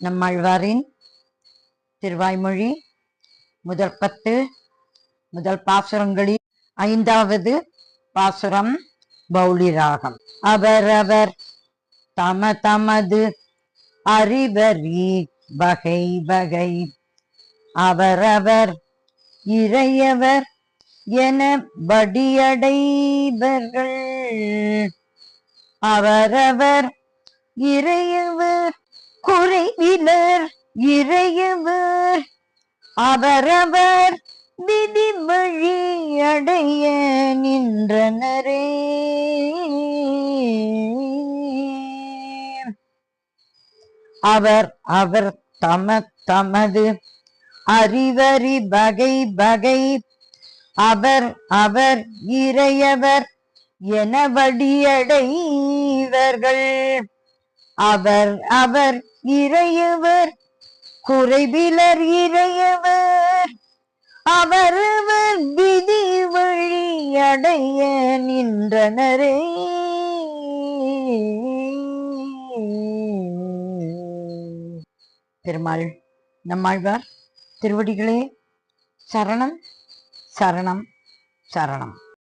நம்மாழ்வாரின் திருவாய்மொழி முதல் 10 முதல் பாசுரங்களில் 5வது பாசுரம் பௌளி ராகம். அவரவர் தமது அறிவறி வகை வகை அவரவர் இறையவர் என வடியடைவர்கள். அவரவர் இறையவர் குறைவிலர் இறையவர் அவரவர் விதி வழி அடைய நின்றனரே. அவர் தமது அறிவறி வகை வகை அவர் இறையவர் என வடியடைவர்கள். அவர் இறையவர் குறைவிலர் இறையவர் அவரவர் விதி வழி அடைய நின்றனரே. பெருமாள் நம்மாழ்வார் திருவடிகளே சரணம் சரணம் சரணம்.